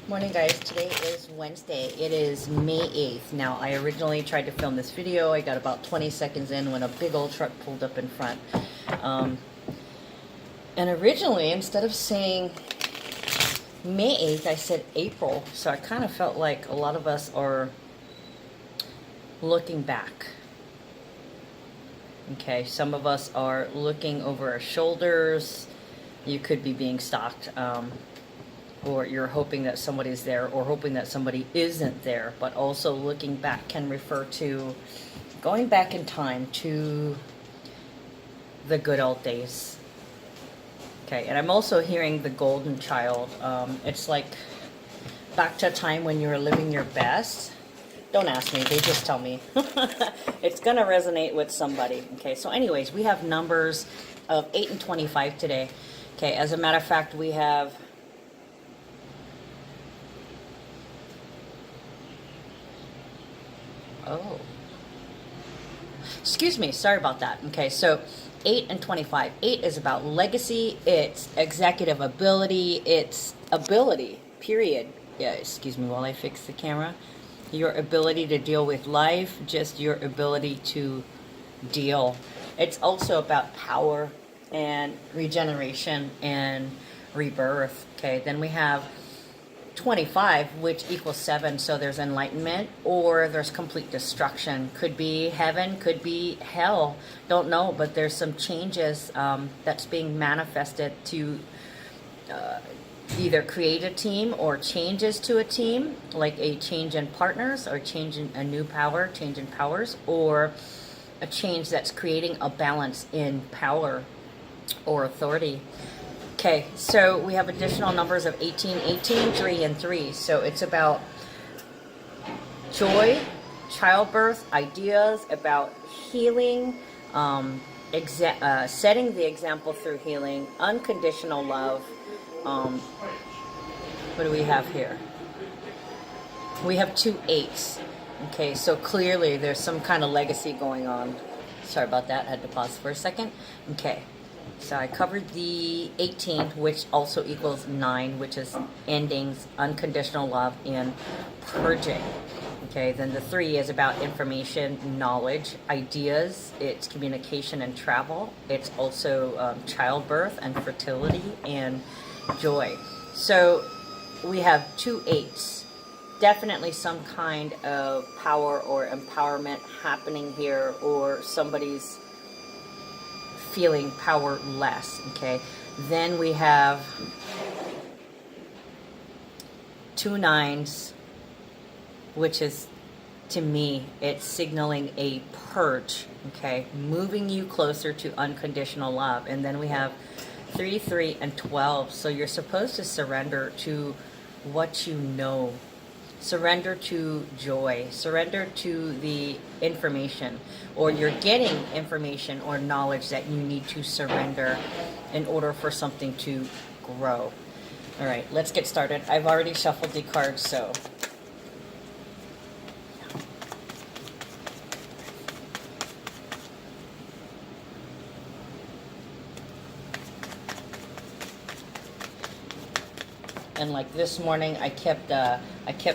Morning guys, today is Wednesday. It is May 8th. Now I originally tried to film this video. I got about 20 seconds in when a big old truck pulled up in front. And originally, instead of saying May 8th, I said April. So I kind of felt like a lot of us are looking back. Okay, some of us are looking over our shoulders. You could be being stalked. Or you're hoping that somebody's there, or hoping that somebody isn't there. But also looking back can refer to going back in time to the good old days. Okay, and I'm also hearing the golden child. It's like back to a time when you were living your best. Don't ask me, they just tell me. It's gonna resonate with somebody. Okay, so anyways, we have numbers of 8 and 25 today. Okay, as a matter of fact, we have oh, excuse me, sorry about that. Okay, so 8 and 25. 8 is about legacy, it's executive ability, it's ability, period. Yeah, excuse me while I fix the camera. Your ability to deal with life, just your ability to deal. It's also about power and regeneration and rebirth. Okay, then we have 25, which equals 7, so there's enlightenment or there's complete destruction. Could be heaven, could be hell, don't know, but there's some changes that's being manifested to either create a team or changes to a team, like a change in partners or change in a new power, change in powers, or a change that's creating a balance in power or authority. Okay, so we have additional numbers of 18, 18, 3, and 3. So it's about joy, childbirth, ideas, about healing, setting the example through healing, unconditional love. What do we have here? We have 2 8s. Okay, so clearly there's some kind of legacy going on. Sorry about that, I had to pause for a second. Okay. So I covered the 18, which also equals 9, which is endings, unconditional love, and purging. Okay, then the 3 is about information, knowledge, ideas. It's communication and travel. It's also childbirth and fertility and joy. So we have 2 8s. Definitely some kind of power or empowerment happening here, or somebody's feeling powerless. Okay, then we have 2 9s, which is, to me, it's signaling a purge. Okay, moving you closer to unconditional love. And then we have 3 3 and 12, so you're supposed to surrender to what you know. Surrender to joy, surrender to the information, or you're getting information or knowledge that you need to surrender in order for something to grow. All right, let's get started. I've already shuffled the cards, so and like this morning I kept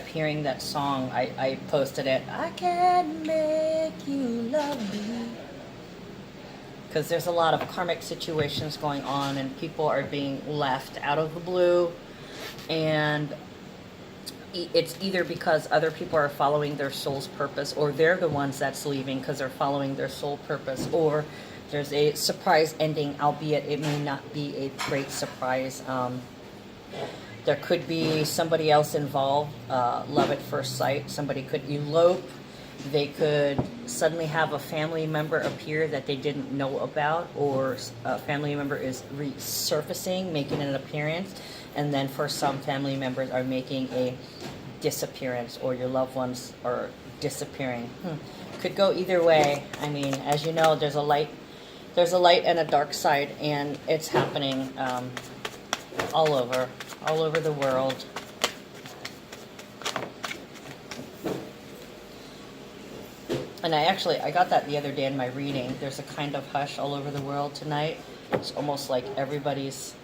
hearing that song. I posted it, I can't make you love me, because there's a lot of karmic situations going on and people are being left out of the blue, and it's either because other people are following their soul's purpose, or they're the ones that's leaving because they're following their soul purpose, or there's a surprise ending, albeit it may not be a great surprise. There could be somebody else involved, love at first sight. Somebody could elope. They could suddenly have a family member appear that they didn't know about, or a family member is resurfacing, making an appearance. And then for some, family members are making a disappearance, or your loved ones are disappearing. Could go either way. I mean, as you know, there's a light and a dark side, and it's happening all over the world. And I got that the other day in my reading. There's a kind of hush all over the world tonight. It's almost like everybody's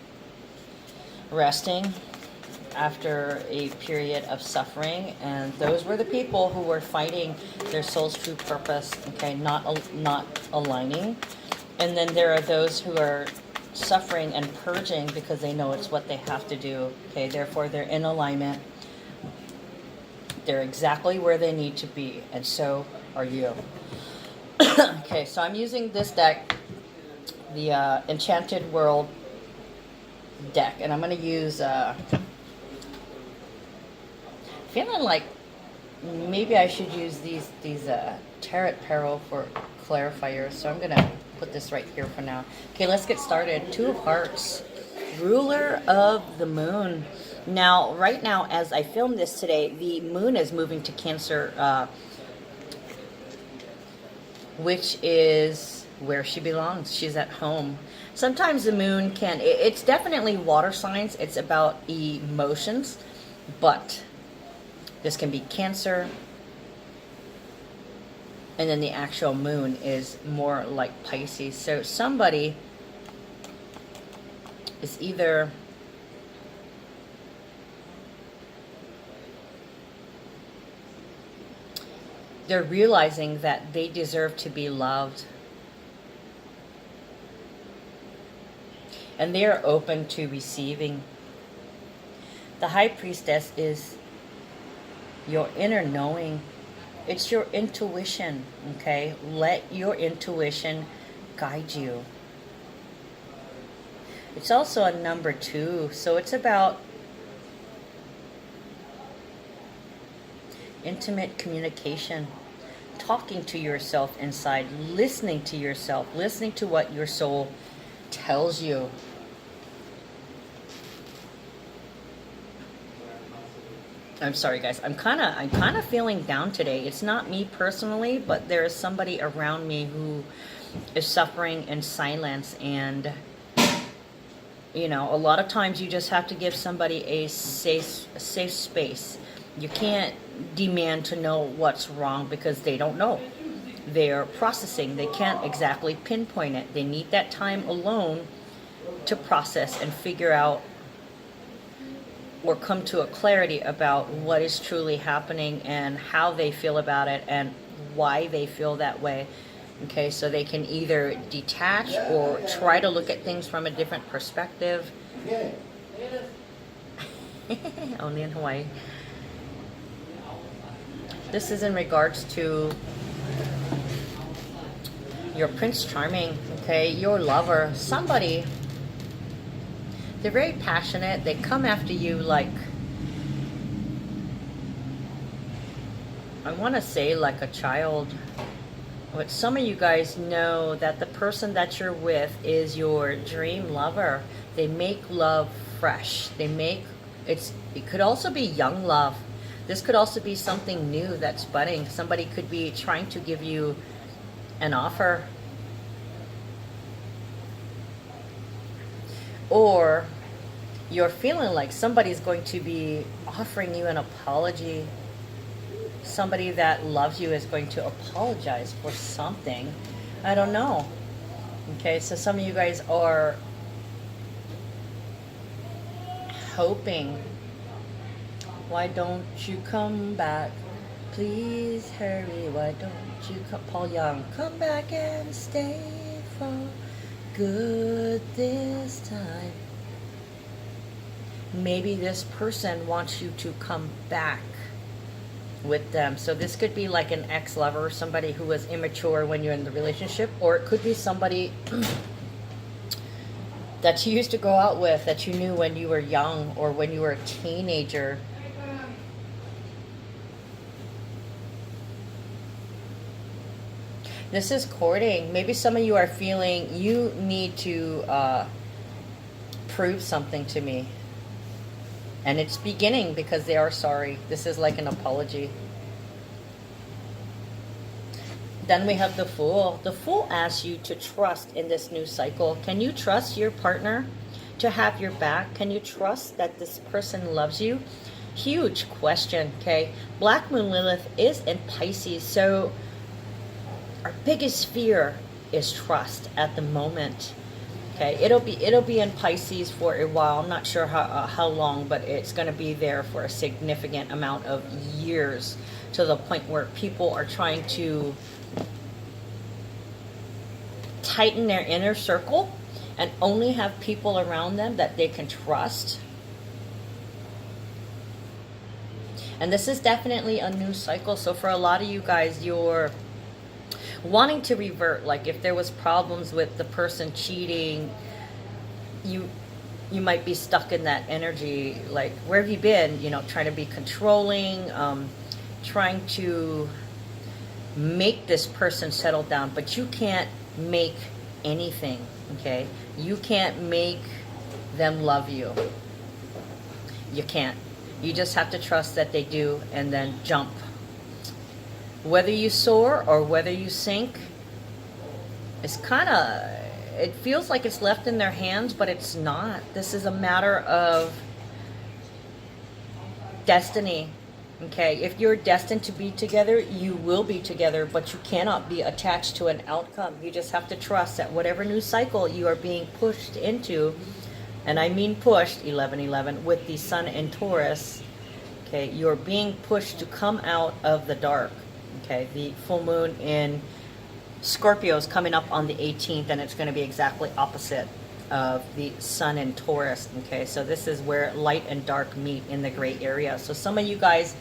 resting. after a period of suffering, and those were the people who were fighting their soul's true purpose, okay, not aligning. And then there are those who are suffering and purging because they know it's what they have to do, okay, therefore they're in alignment. They're exactly where they need to be, and so are you. Okay, so I'm using this deck, the Enchanted World deck, and I'm going to use feeling like maybe I should use these Tarot Tarot for clarifiers, so I'm going to put this right here for now. Okay, let's get started. Two of Hearts, ruler of the moon. Now, right now, as I film this today, the moon is moving to Cancer, which is where she belongs. She's at home. Sometimes the moon can, it's definitely water signs. It's about emotions, but this can be Cancer. And then the actual moon is more like Pisces. So somebody is either they're realizing that they deserve to be loved. And they are open to receiving. The High Priestess is your inner knowing. It's your intuition, okay? Let your intuition guide you. It's also a number 2, so it's about intimate communication, talking to yourself inside, listening to yourself, listening to what your soul tells you. I'm sorry, guys. I'm kind of feeling down today. It's not me personally, but there is somebody around me who is suffering in silence, and you know, a lot of times you just have to give somebody a safe space. You can't demand to know what's wrong because they don't know. They're processing. They can't exactly pinpoint it. They need that time alone to process and figure out or come to a clarity about what is truly happening and how they feel about it and why they feel that way. Okay, so they can either detach or try to look at things from a different perspective. Only in Hawaii. This is in regards to your Prince Charming, okay, your lover, somebody. They're very passionate. They come after you like, I want to say like a child. But some of you guys know that the person that you're with is your dream lover. They make love fresh. It could also be young love. This could also be something new that's budding. Somebody could be trying to give you an offer. Or you're feeling like somebody's going to be offering you an apology. Somebody that loves you is going to apologize for something. I don't know. Okay, so some of you guys are hoping, why don't you come back? Please hurry, why don't you come? Paul Young, come back and stay for good this time. Maybe this person wants you to come back with them. So this could be like an ex-lover, somebody who was immature when you're in the relationship, or it could be somebody that you used to go out with, that you knew when you were young or when you were a teenager. This is courting. Maybe some of you are feeling you need to prove something to me. And it's beginning because they are sorry. This is like an apology. Then we have the Fool. The Fool asks you to trust in this new cycle. Can you trust your partner to have your back? Can you trust that this person loves you? Huge question, okay? Black Moon Lilith is in Pisces, so our biggest fear is trust at the moment. Okay, it'll be in Pisces for a while. I'm not sure how long, but it's going to be there for a significant amount of years, to the point where people are trying to tighten their inner circle and only have people around them that they can trust. And this is definitely a new cycle. So for a lot of you guys, you're wanting to revert. Like if there was problems with the person cheating, you might be stuck in that energy. Like, where have you been? You know, trying to be controlling, trying to make this person settle down, but you can't make anything. Okay, you can't make them love you. You can't. You just have to trust that they do, and then jump. Whether you soar or whether you sink, it's kind of, it feels like it's left in their hands, but it's not. This is a matter of destiny. Okay, if you're destined to be together, you will be together, but you cannot be attached to an outcome. You just have to trust that whatever new cycle you are being pushed into, and I mean pushed, 1111, with the sun in Taurus, okay, you're being pushed to come out of the dark. Okay, the full moon in Scorpio is coming up on the 18th, and it's going to be exactly opposite of the sun in Taurus. Okay, so this is where light and dark meet in the gray area. So some of you guys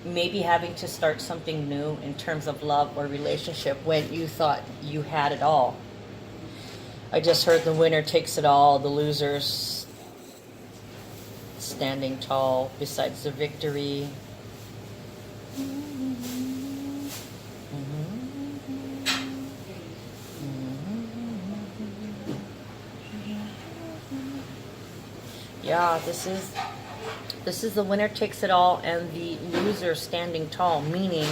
may be having to start something new in terms of love or relationship when you thought you had it all. I just heard the winner takes it all, the losers standing tall besides the victory. Yeah, this is the winner takes it all and the loser standing tall, meaning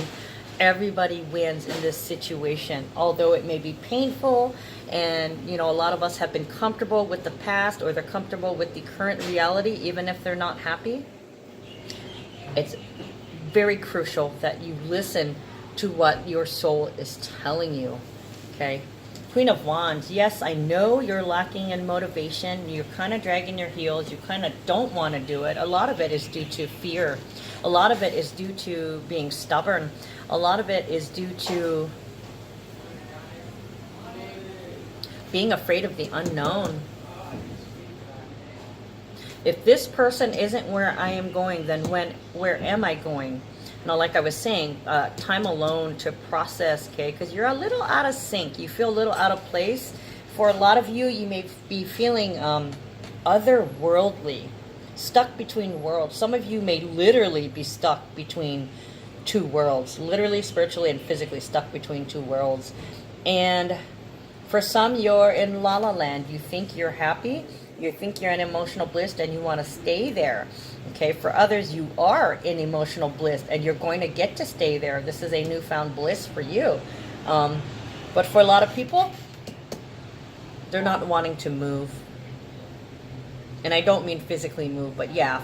everybody wins in this situation. Although it may be painful, and you know, a lot of us have been comfortable with the past, or they're comfortable with the current reality, even if they're not happy. It's very crucial that you listen to what your soul is telling you. Okay, Queen of Wands. Yes, I know you're lacking in motivation. You're kind of dragging your heels. You kind of don't want to do it. A lot of it is due to fear. A lot of it is due to being stubborn. A lot of it is due to being afraid of the unknown. If this person isn't where I am going, then where am I going? Now, like I was saying, time alone to process, okay? Because you're a little out of sync. You feel a little out of place. For a lot of you, you may be feeling otherworldly, stuck between worlds. Some of you may literally be stuck between two worlds, literally, spiritually, and physically stuck between two worlds. And for some, you're in la la land. You think you're happy. You think you're in emotional bliss, and you want to stay there. Okay, for others, you are in emotional bliss and you're going to get to stay there. This is a newfound bliss for you. But for a lot of people, they're not wanting to move. And I don't mean physically move, but yeah,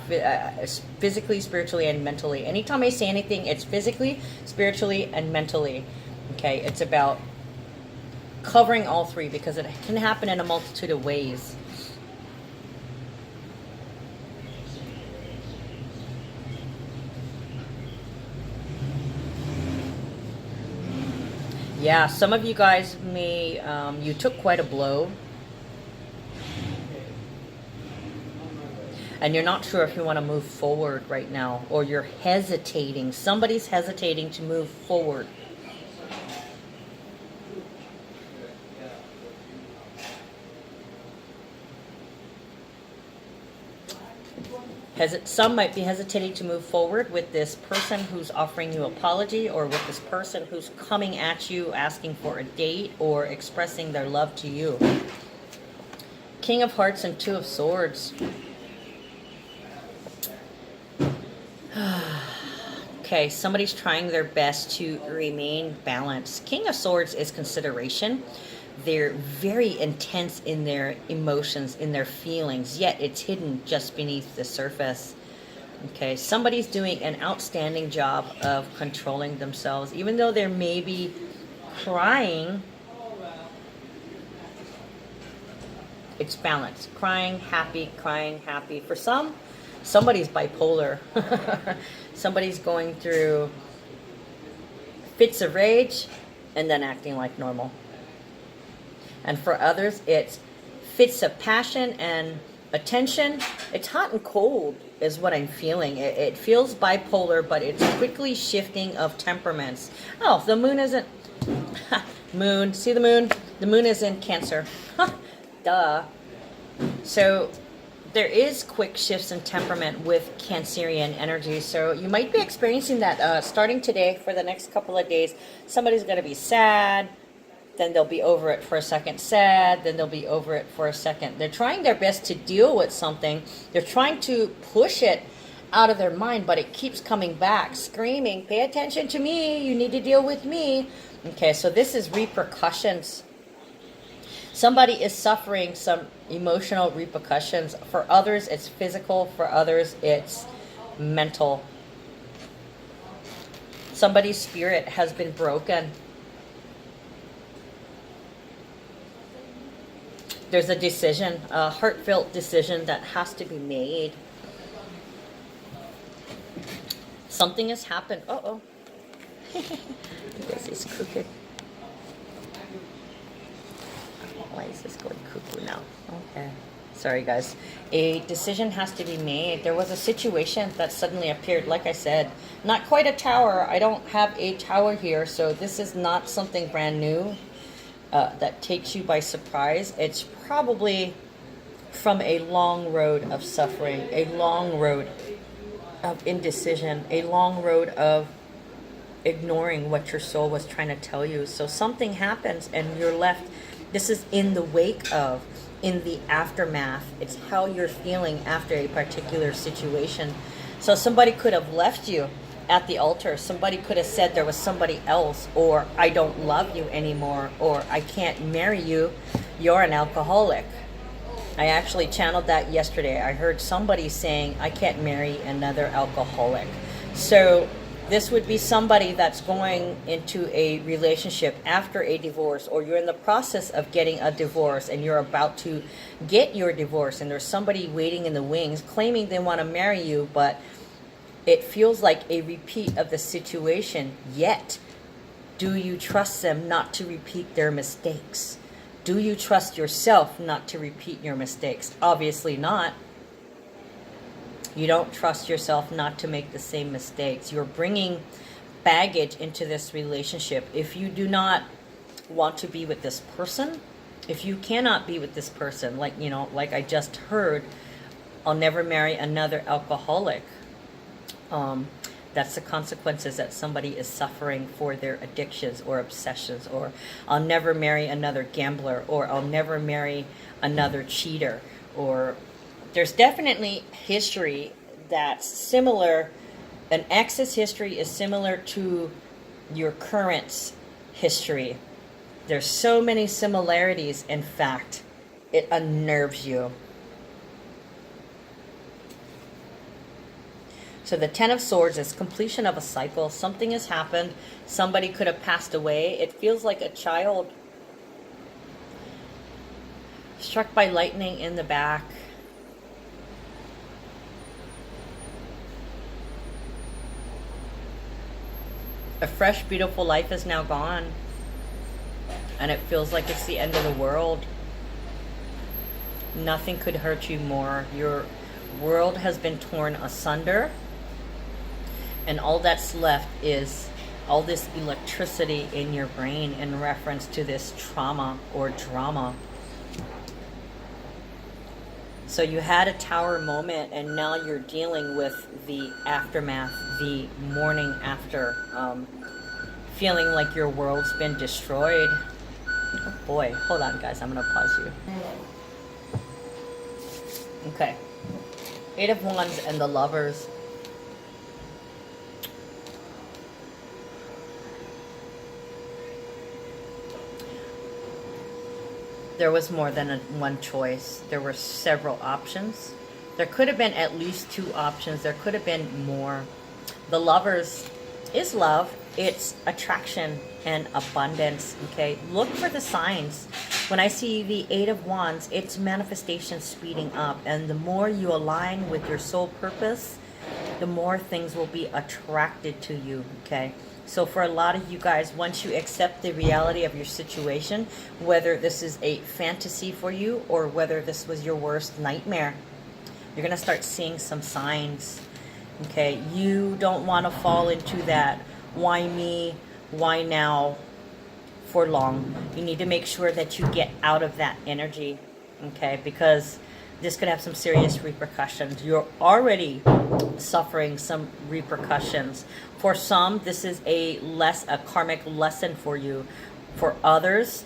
physically, spiritually, and mentally. Anytime I say anything, it's physically, spiritually, and mentally. Okay, it's about covering all three, because it can happen in a multitude of ways. Yeah, some of you guys may, you took quite a blow. And you're not sure if you want to move forward right now, or you're hesitating. Somebody's hesitating to move forward. Some might be hesitating to move forward with this person who's offering you apology, or with this person who's coming at you asking for a date or expressing their love to you. King of Hearts and Two of Swords. Okay, somebody's trying their best to remain balanced. King of Swords is consideration. They're very intense in their emotions, in their feelings, yet it's hidden just beneath the surface. Okay, somebody's doing an outstanding job of controlling themselves. Even though they're maybe crying, It's balance. Crying, happy, crying, happy. For some, somebody's bipolar. Somebody's going through fits of rage and then acting like normal. And for others, it's fits of passion and attention. It's hot and cold is what I'm feeling. It feels bipolar, but it's quickly shifting of temperaments. Oh, the moon isn't... Moon. See the moon? The moon is in Cancer. Duh. So there is quick shifts in temperament with Cancerian energy. So you might be experiencing that starting today for the next couple of days. Somebody's going to be sad. Then they'll be over it for a second, sad, then they'll be over it for a second. They're trying their best to deal with something. They're trying to push it out of their mind, but it keeps coming back, screaming, pay attention to me, you need to deal with me. Okay, so this is repercussions. Somebody is suffering some emotional repercussions. For others, it's physical. For others, it's mental. Somebody's spirit has been broken. There's a decision, a heartfelt decision that has to be made. Something has happened. Uh-oh. This is crooked. Why is this going cuckoo now? Okay. Sorry, guys. A decision has to be made. There was a situation that suddenly appeared. Like I said, not quite a tower. I don't have a tower here, so this is not something brand new. That takes you by surprise. It's probably from a long road of suffering, a long road of indecision, a long road of ignoring what your soul was trying to tell you. So something happens and you're left, this is in the wake of, in the aftermath. It's how you're feeling after a particular situation. So somebody could have left you at the altar. Somebody could have said there was somebody else, or I don't love you anymore, or I can't marry you, you're an alcoholic. I actually channeled that yesterday. I heard somebody saying I can't marry another alcoholic. So this would be somebody that's going into a relationship after a divorce, or you're in the process of getting a divorce and you're about to get your divorce, and there's somebody waiting in the wings claiming they want to marry you, but it feels like a repeat of the situation. Yet, do you trust them not to repeat their mistakes? Do you trust yourself not to repeat your mistakes? Obviously not. You don't trust yourself not to make the same mistakes. You're bringing baggage into this relationship. If you do not want to be with this person, if you cannot be with this person, like, you know, like I just heard, I'll never marry another alcoholic. That's the consequences that somebody is suffering for their addictions or obsessions. Or I'll never marry another gambler, or I'll never marry another cheater. Or there's definitely history that's similar. An ex's history is similar to your current's history. There's so many similarities. In fact, it unnerves you. So the Ten of Swords is completion of a cycle. Something has happened. Somebody could have passed away. It feels like a child struck by lightning in the back. A fresh, beautiful life is now gone. And it feels like it's the end of the world. Nothing could hurt you more. Your world has been torn asunder. And all that's left is all this electricity in your brain in reference to this trauma or drama. So you had a tower moment, and now you're dealing with the aftermath, the morning after, feeling like your world's been destroyed. Oh boy, hold on guys, I'm gonna pause you. Okay, Eight of Wands and the Lovers. There was more than one choice. There were several options. There could have been at least two options. There could have been more. The Lovers is love. It's attraction and abundance. Okay, look for the signs. When I see the Eight of Wands, it's manifestation speeding up. And the more you align with your soul purpose, the more things will be attracted to you, okay? So for a lot of you guys, once you accept the reality of your situation, whether this is a fantasy for you or whether this was your worst nightmare, you're going to start seeing some signs, okay? You don't want to fall into that why me, why now for long. You need to make sure that you get out of that energy, okay? Because this could have some serious repercussions. You're already suffering some repercussions. For some, this is a karmic lesson for you. For others,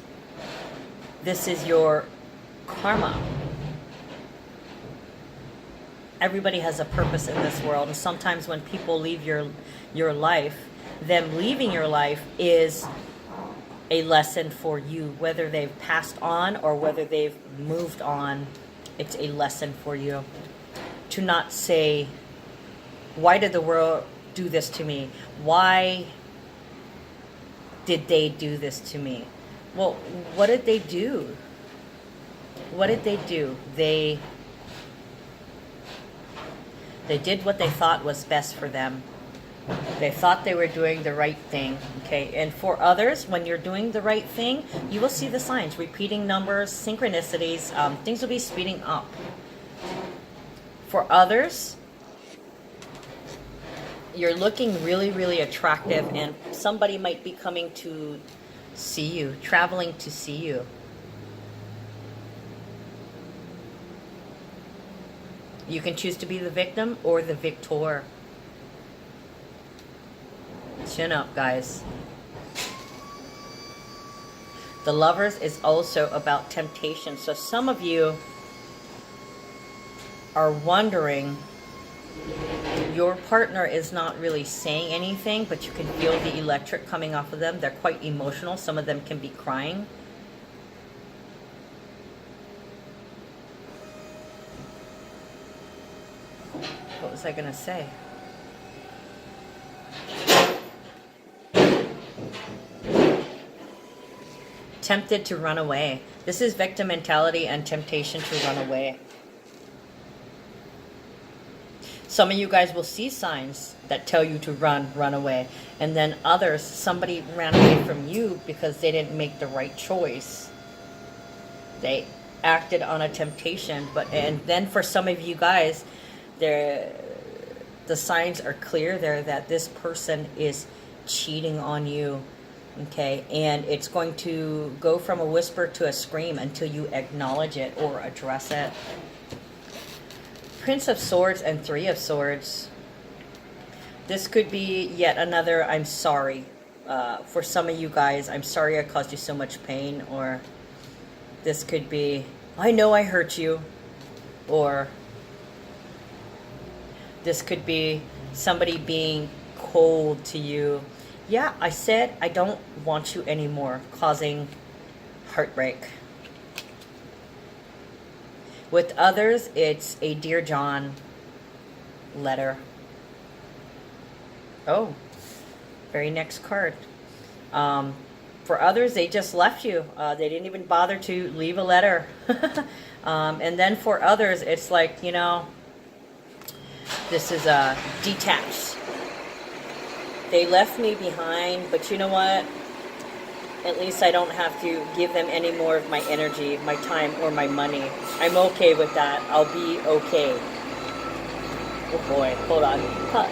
this is your karma. Everybody has a purpose in this world, and sometimes when people leave your life, them leaving your life is a lesson for you. Whether they've passed on or whether they've moved on, it's a lesson for you. To not say, why did the world do this to me? Why did they do this to me? Well, what did they do? What did they do? They did what they thought was best for them. They thought they were doing the right thing, okay? And for others, when you're doing the right thing, you will see the signs, repeating numbers, synchronicities, things will be speeding up. For others, you're looking really, really attractive, and somebody might be coming to see you, traveling to see you. You can choose to be the victim or the victor. Chin up, guys. The Lovers is also about temptation. So some of you are wondering, your partner is not really saying anything, but you can feel the electric coming off of them. They're quite emotional. Some of them can be crying. What was I going to say? Tempted to run away. This is victim mentality and temptation to run away. Some of you guys will see signs that tell you to run away. And then others, somebody ran away from you because they didn't make the right choice. They acted on a temptation. And then for some of you guys, the signs are clear there that this person is cheating on you. Okay, and it's going to go from a whisper to a scream until you acknowledge it or address it. Prince of Swords and Three of Swords. This could be yet another I'm sorry. For some of you guys, I'm sorry I caused you so much pain. Or this could be, I know I hurt you. Or this could be somebody being cold to you. Yeah, I said I don't want you anymore, causing heartbreak. With others, it's a Dear John letter. Oh, very next card. For others, they just left you. They didn't even bother to leave a letter. And then for others, it's like, you know, this is detached. They left me behind, but you know what? At least I don't have to give them any more of my energy, my time, or my money. I'm okay with that. I'll be okay. Oh boy, hold on. Huh.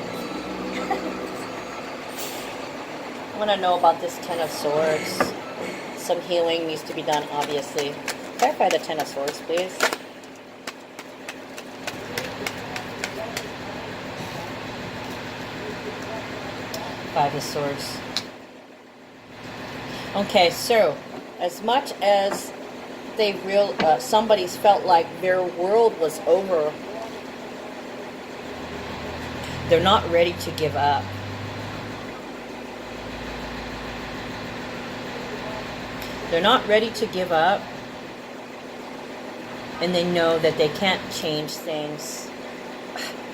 I want to know about this Ten of Swords. Some healing needs to be done, obviously. Clarify the Ten of Swords, please. Five of Swords. Okay, so as much as they somebody's felt like their world was over, they're not ready to give up. They're not ready to give up, and they know that they can't change things.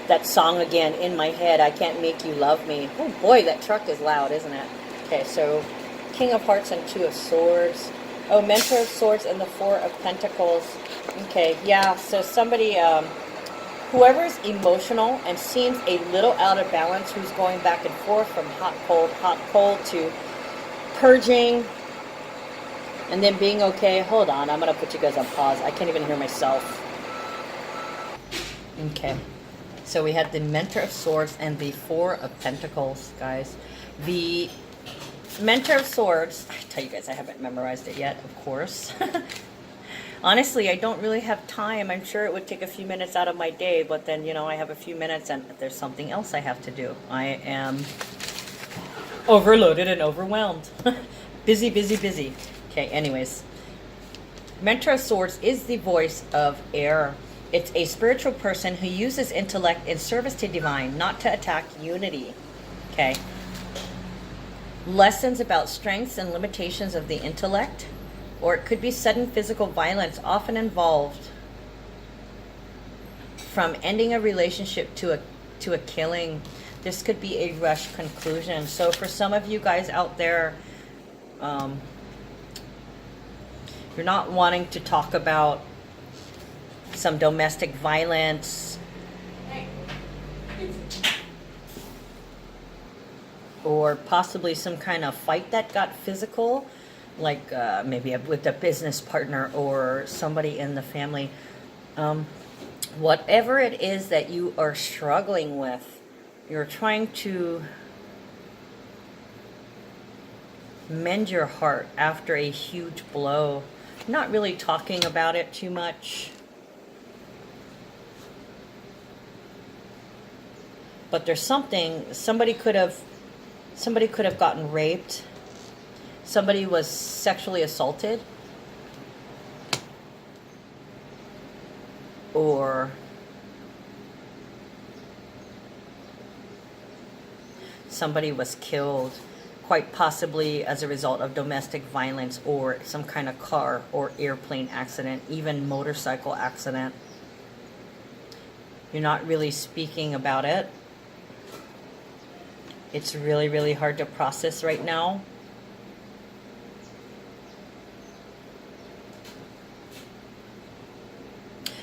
That song again in my head, I Can't Make You Love Me. Oh boy, that truck is loud, isn't it? Okay, so King of Hearts and Two of Swords. Oh, Mentor of Swords and the Four of Pentacles. Okay, yeah, so somebody, whoever's emotional and seems a little out of balance, who's going back and forth from hot, cold to purging, and then being okay. Hold on, I'm going to put you guys on pause. I can't even hear myself. Okay, so we had the Mentor of Swords and the Four of Pentacles, guys. The Mentor of Swords, I tell you guys, I haven't memorized it yet, of course. Honestly, I don't really have time. I'm sure it would take a few minutes out of my day, but then, you know, I have a few minutes and there's something else I have to do. I am overloaded and overwhelmed. Busy, busy, busy. Okay, anyways. Mentor of Swords is the voice of air. It's a spiritual person who uses intellect in service to divine, not to attack unity. Okay. Lessons about strengths and limitations of the intellect, or it could be sudden physical violence, often involved from ending a relationship to a killing. This could be a rushed conclusion. So for some of you guys out there, you're not wanting to talk about some domestic violence or possibly some kind of fight that got physical, like maybe with a business partner or somebody in the family. Whatever it is that you are struggling with, you're trying to mend your heart after a huge blow. Not really talking about it too much. But there's something, somebody could have gotten raped. Somebody was sexually assaulted. Or somebody was killed, quite possibly as a result of domestic violence or some kind of car or airplane accident, even motorcycle accident. You're not really speaking about it. It's really, really hard to process right now.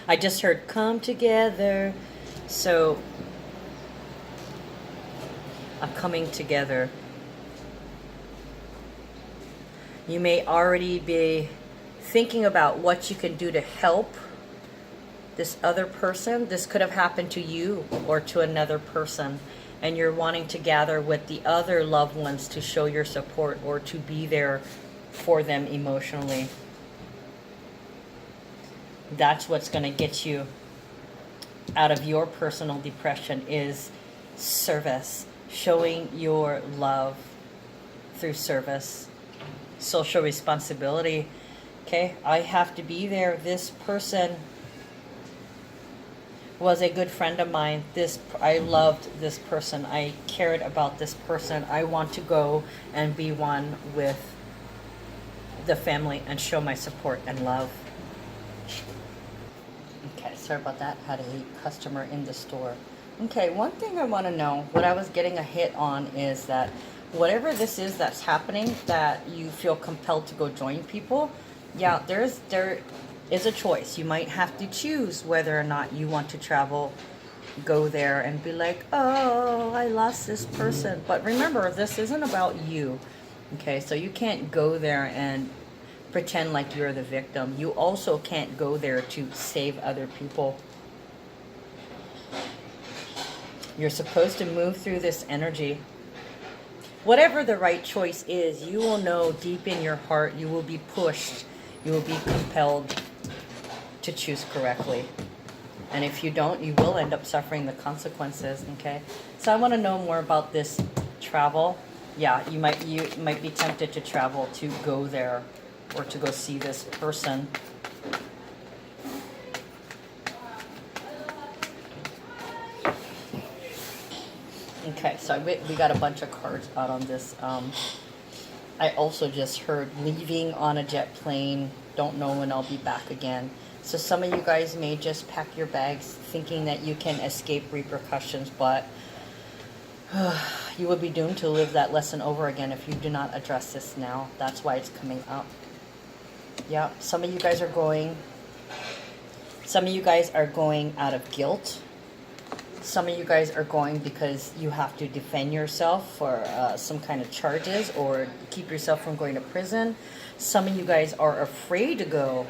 I just heard come together. So a coming together. You may already be thinking about what you can do to help this other person. This could have happened to you or to another person, and you're wanting to gather with the other loved ones to show your support or to be there for them emotionally. That's what's going to get you out of your personal depression, is service, showing your love through service, social responsibility. Okay, I have to be there. This person was a good friend of mine. I loved this person. I cared about this person. I want to go and be one with the family and show my support and love. Okay, sorry about that. Had a customer in the store. Okay, one thing I want to know, what I was getting a hit on, is that whatever this is that's happening, that you feel compelled to go join people, yeah, there is a choice. You might have to choose whether or not you want to travel, go there and be like, oh, I lost this person. But remember, this isn't about you. Okay, so you can't go there and pretend like you're the victim. You also can't go there to save other people. You're supposed to move through this energy. Whatever the right choice is, you will know deep in your heart. You will be pushed. You will be compelled to choose correctly. And if you don't, you will end up suffering the consequences. Okay, so I want to know more about this travel. Yeah, you might be tempted to travel to go there or to go see this person. Okay, so we got a bunch of cards out on this. I also just heard leaving on a jet plane. Don't know when I'll be back again. So some of you guys may just pack your bags thinking that you can escape repercussions, but you will be doomed to live that lesson over again if you do not address this now. That's why it's coming up. Yeah, some of you guys are going. Some of you guys are going out of guilt. Some of you guys are going because you have to defend yourself for some kind of charges or keep yourself from going to prison. Some of you guys are afraid to go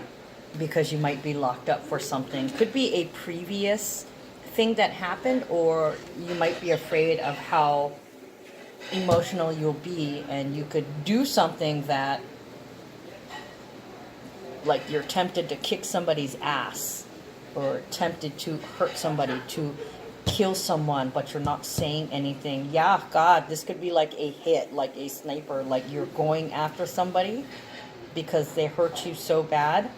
because you might be locked up for something. Could be a previous thing that happened, or you might be afraid of how emotional you'll be, and you could do something that, like, you're tempted to kick somebody's ass or tempted to hurt somebody, to kill someone, but you're not saying anything. Yeah, God, this could be like a hit, like a sniper, like you're going after somebody because they hurt you so bad.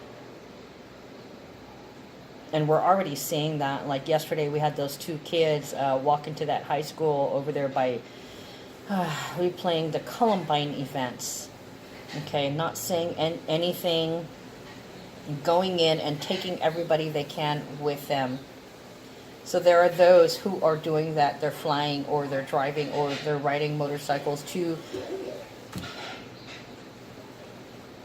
And we're already seeing that. Like yesterday we had those two kids walk into that high school over there by replaying the Columbine events. Okay, not saying anything, going in and taking everybody they can with them. So there are those who are doing that. They're flying, or they're driving, or they're riding motorcycles to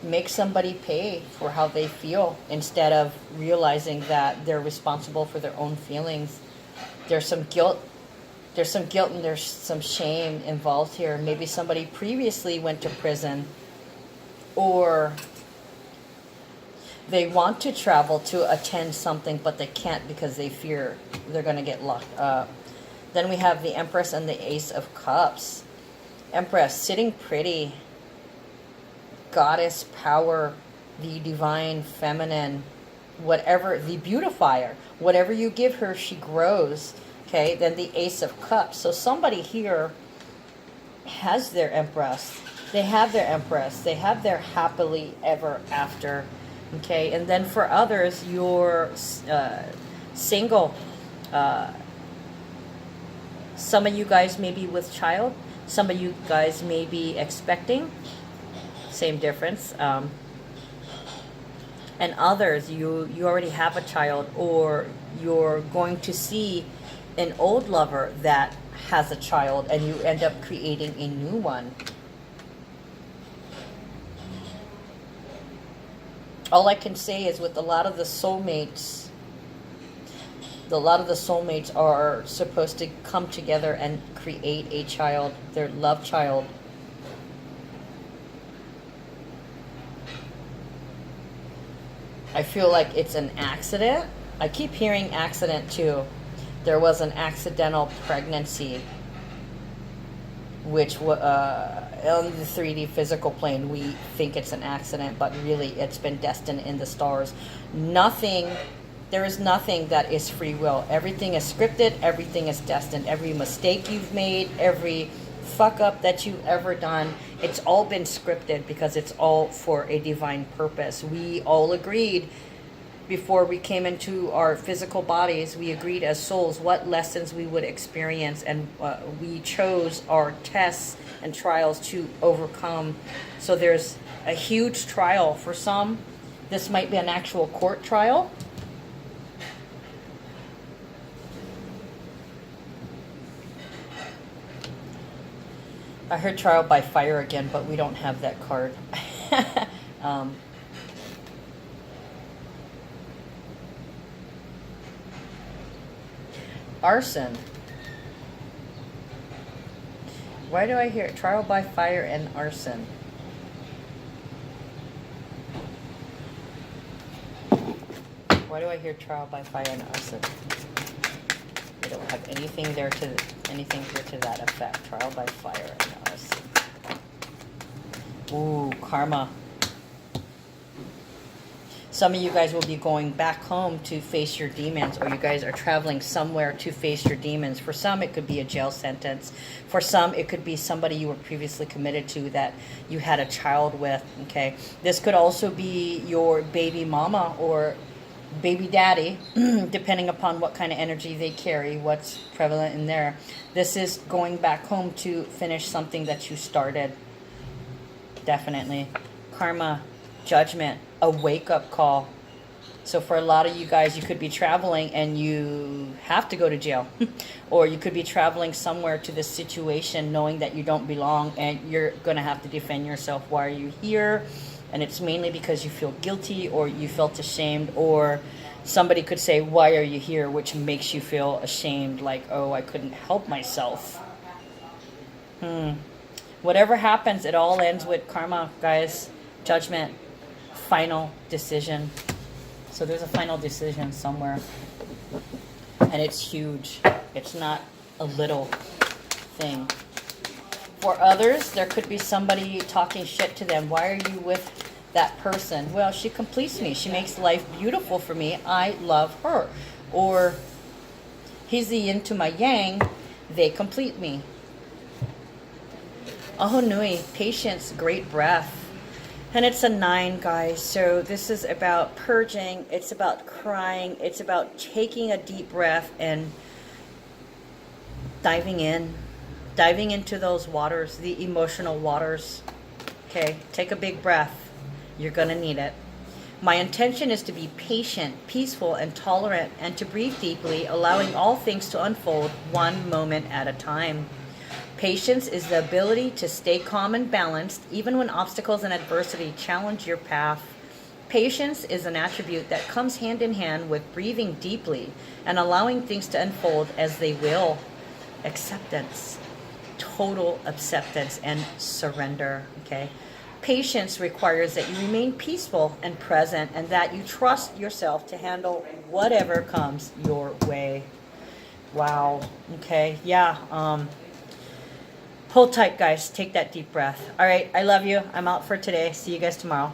make somebody pay for how they feel, instead of realizing that they're responsible for their own feelings. There's some guilt. There's some guilt and there's some shame involved here. Maybe somebody previously went to prison, or they want to travel to attend something, but they can't because they fear they're going to get locked up. Then we have the Empress and the Ace of Cups. Empress, sitting pretty. Goddess power, the divine feminine, whatever, the beautifier. Whatever you give her, she grows. Okay, then the Ace of Cups. So somebody here has their Empress. They have their Empress. They have their happily ever after. Okay, and then for others, you're single. Some of you guys may be with child. Some of you guys may be expecting. Same difference. And others, you already have a child, or you're going to see an old lover that has a child, and you end up creating a new one. All I can say is, with a lot of the soulmates, are supposed to come together and create a child, their love child. I feel like it's an accident. I keep hearing accident too. There was an accidental pregnancy, which on the 3D physical plane, we think it's an accident, but really it's been destined in the stars. There is nothing that is free will. Everything is scripted, everything is destined. Every mistake you've made, every fuck up that you've ever done, it's all been scripted, because it's all for a divine purpose. We all agreed before we came into our physical bodies, we agreed as souls what lessons we would experience, and we chose our tests and trials to overcome. So there's a huge trial for some. This might be an actual court trial. I heard trial by fire again, but we don't have that card. Arson. Why do I hear trial by fire and arson? Why do I hear trial by fire and arson? We don't have anything here to that effect. Trial by fire and arson. Ooh, karma. Some of you guys will be going back home to face your demons, or you guys are traveling somewhere to face your demons. For some, it could be a jail sentence. For some, it could be somebody you were previously committed to that you had a child with, okay? This could also be your baby mama or baby daddy, depending upon what kind of energy they carry, what's prevalent in there. This is going back home to finish something that you started. Definitely. Karma, judgment, a wake-up call. So for a lot of you guys, you could be traveling and you have to go to jail. Or you could be traveling somewhere to this situation knowing that you don't belong and you're going to have to defend yourself. Why are you here? And it's mainly because you feel guilty or you felt ashamed, or somebody could say, why are you here? Which makes you feel ashamed, like, oh, I couldn't help myself. Whatever happens, it all ends with karma, guys. Judgment. Final decision. So there's a final decision somewhere. And it's huge. It's not a little thing. For others, there could be somebody talking shit to them. Why are you with that person? Well, she completes me. She makes life beautiful for me. I love her. Or he's the yin to my yang. They complete me. Aho Nui, patience, great breath. And it's a 9, guys. So this is about purging. It's about crying. It's about taking a deep breath and diving into those waters, the emotional waters. Okay, take a big breath. You're going to need it. My intention is to be patient, peaceful, and tolerant, and to breathe deeply, allowing all things to unfold one moment at a time. Patience is the ability to stay calm and balanced, even when obstacles and adversity challenge your path. Patience is an attribute that comes hand in hand with breathing deeply and allowing things to unfold as they will. Acceptance, total acceptance and surrender, okay? Patience requires that you remain peaceful and present, and that you trust yourself to handle whatever comes your way. Wow, okay, yeah, hold tight, guys. Take that deep breath. All right, I love you. I'm out for today. See you guys tomorrow.